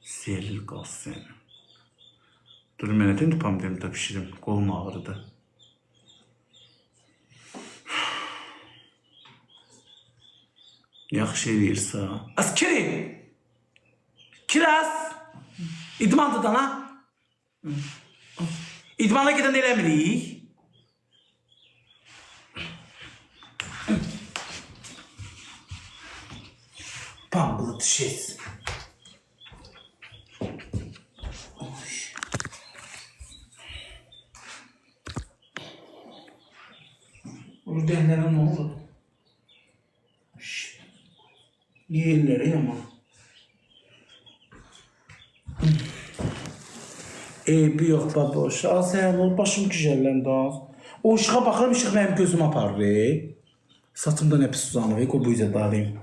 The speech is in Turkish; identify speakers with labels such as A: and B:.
A: Selil qaz səni. Dur, mənə də pomidorunu pişirim. Qolum ağrıdı. Yaxşı eləyirsə. Askeri! Kiraz! İdmandı dana. İdmana gedən eləmirik. Pambılı düşez. Buradanlara ne oldu? Yerlere ama. Bir yok baboş. Al sen ol, başım güzellendi az. O ışığa bakalım, ışık benim gözüm aparır. Saçımda ne pis uzanır, o bu yüzden darayım.